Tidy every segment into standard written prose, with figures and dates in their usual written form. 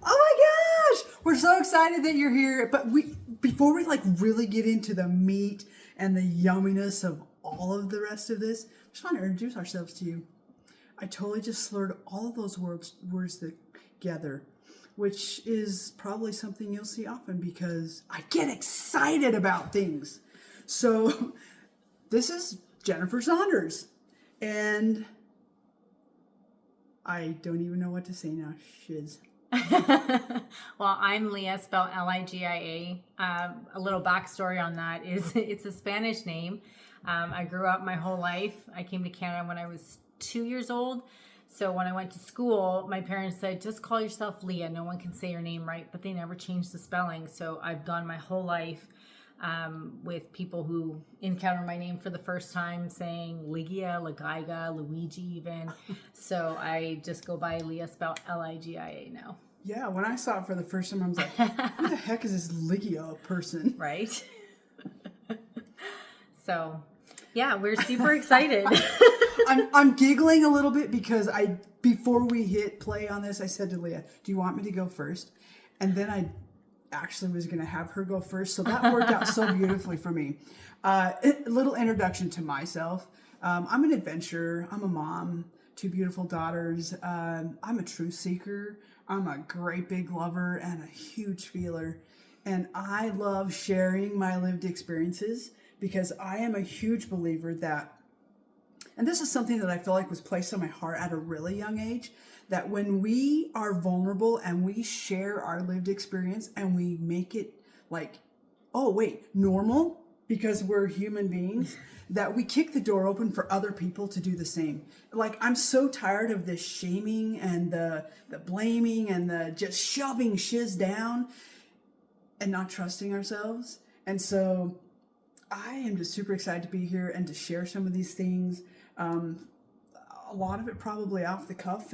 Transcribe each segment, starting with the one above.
Oh my gosh! We're so excited that you're here. But before we like really get into the meat and the yumminess of all of the rest of this, I just want to introduce ourselves to you. I totally just slurred all of those words together, which is probably something you'll see often because I get excited about things. So this is Jennifer Saunders, and I don't even know what to say now. Shiz. Well, I'm Leah, spelled Ligia. A little backstory on that is it's a Spanish name. I grew up my whole life. I came to Canada when I was 2 years old. So when I went to school, my parents said, just call yourself Leah. No one can say your name right, but they never changed the spelling. So I've gone my whole life with people who encounter my name for the first time saying Ligia, Ligiga, Luigi even. So I just go by Leah, spelled Ligia now. Yeah, when I saw it for the first time, I was like, who the heck is this Ligia person? Right? So, yeah, we're super excited. I'm giggling a little bit because before we hit play on this, I said to Leah, do you want me to go first? And then I actually was going to have her go first. So that worked out so beautifully for me. A little introduction to myself. I'm an adventurer. I'm a mom, 2 beautiful daughters. I'm a truth seeker. I'm a great big lover and a huge feeler. And I love sharing my lived experiences because I am a huge believer that, and this is something that I feel like was placed on my heart at a really young age, that when we are vulnerable and we share our lived experience and we make it like, oh wait, normal because we're human beings, that we kick the door open for other people to do the same. Like, I'm so tired of this shaming and the blaming and the just shoving shiz down and not trusting ourselves. And so I am just super excited to be here and to share some of these things. A lot of it probably off the cuff,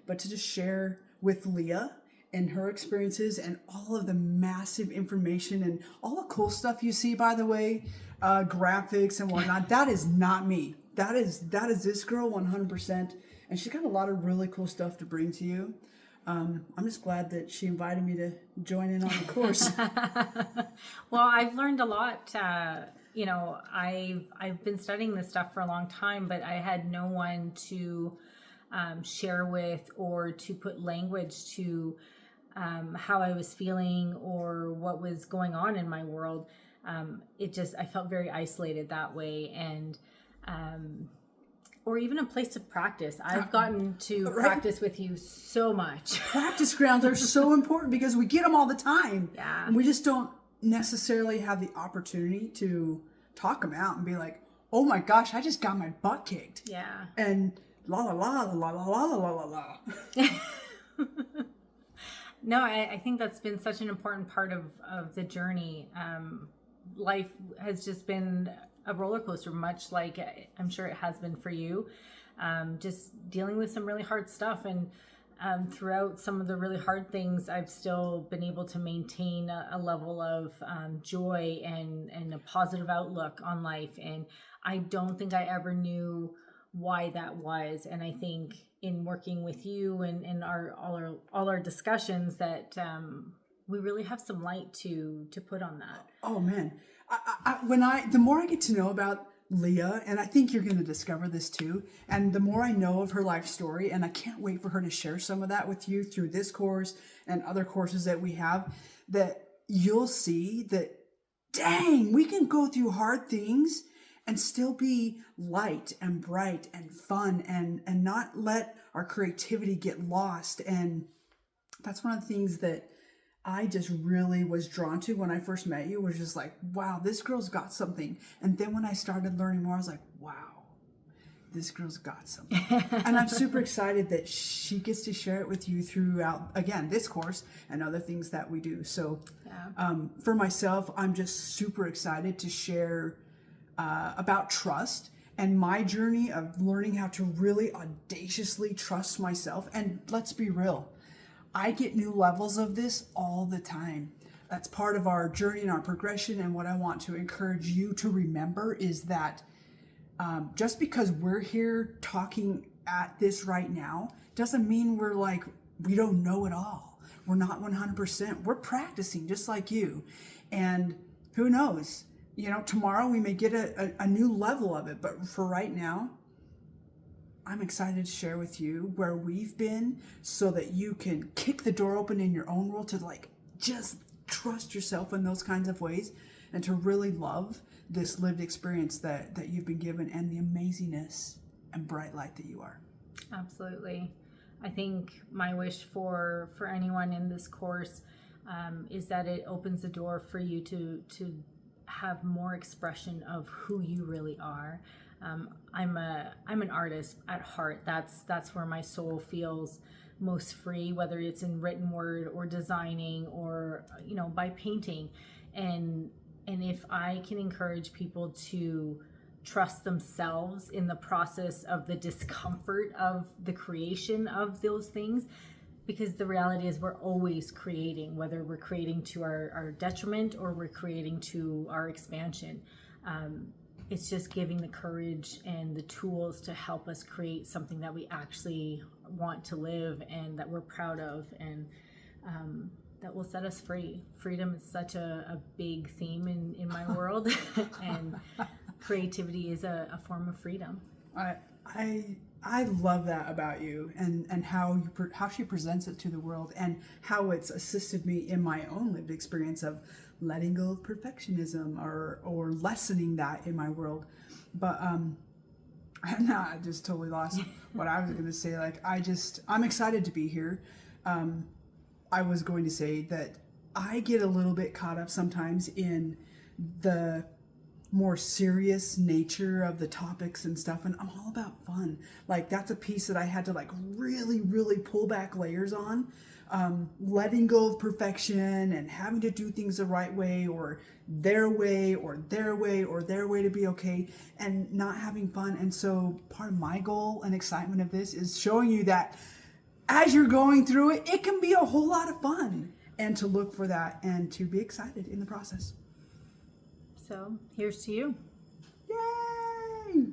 but to just share with Leah and her experiences and all of the massive information and all the cool stuff you see, by the way, graphics and whatnot. That is not me. That is this girl 100%. And she's got a lot of really cool stuff to bring to you. I'm just glad that she invited me to join in on the course. Well, I've learned a lot. I've been studying this stuff for a long time, but I had no one to share with or to put language to how I was feeling or what was going on in my world. I felt very isolated that way, and or even a place to practice. I've gotten to practice with you so much. Practice grounds are so important because we get them all the time. Yeah. And we just don't necessarily have the opportunity to talk them out and be like, oh my gosh, I just got my butt kicked. Yeah. And la la la la la la la la la. No, I think that's been such an important part of the journey. Life has just been a roller coaster, much like I'm sure it has been for you. Just dealing with some really hard stuff, and throughout some of the really hard things, I've still been able to maintain a level of joy and a positive outlook on life. And I don't think I ever knew why that was. And I think in working with you and all our discussions that we really have some light to put on that. Oh man, the more I get to know about Leah, and I think you're going to discover this too, and the more I know of her life story, and I can't wait for her to share some of that with you through this course and other courses that we have, that you'll see that, dang, we can go through hard things and still be light and bright and fun and not let our creativity get lost. And that's one of the things that I just really was drawn to when I first met you, was just like, wow, this girl's got something. And then when I started learning more, I was like, wow, this girl's got something. And I'm super excited that she gets to share it with you throughout, again, this course and other things that we do. So for myself, I'm just super excited to share about trust and my journey of learning how to really audaciously trust myself. And let's be real, I get new levels of this all the time. That's part of our journey and our progression. And what I want to encourage you to remember is that just because we're here talking at this right now doesn't mean we're like we don't know it all. We're not 100%. We're practicing just like you. And who knows, tomorrow we may get a new level of it. But for right now, I'm excited to share with you where we've been so that you can kick the door open in your own world to just trust yourself in those kinds of ways and to really love this lived experience that you've been given and the amazingness and bright light that you are. Absolutely. I think my wish for anyone in this course is that it opens the door for you to have more expression of who you really are. I'm an artist at heart. That's where my soul feels most free, whether it's in written word or designing or by painting. And if I can encourage people to trust themselves in the process of the discomfort of the creation of those things, because the reality is we're always creating, whether we're creating to our detriment or we're creating to our expansion. It's just giving the courage and the tools to help us create something that we actually want to live and that we're proud of, and that will set us free. Freedom is such a big theme in my world, and creativity is a form of freedom. I love that about you, and how she presents it to the world, and how it's assisted me in my own lived experience of letting go of perfectionism or lessening that in my world. But I just totally lost what I was going to say. I'm excited to be here. I was going to say that I get a little bit caught up sometimes in the more serious nature of the topics and stuff, and I'm all about fun. That's a piece that I had to really, really pull back layers on. Letting go of perfection and having to do things the right way or their way or their way or their way to be okay, and not having fun. And so part of my goal and excitement of this is showing you that as you're going through it, it can be a whole lot of fun, and to look for that and to be excited in the process. So here's to you. Yay!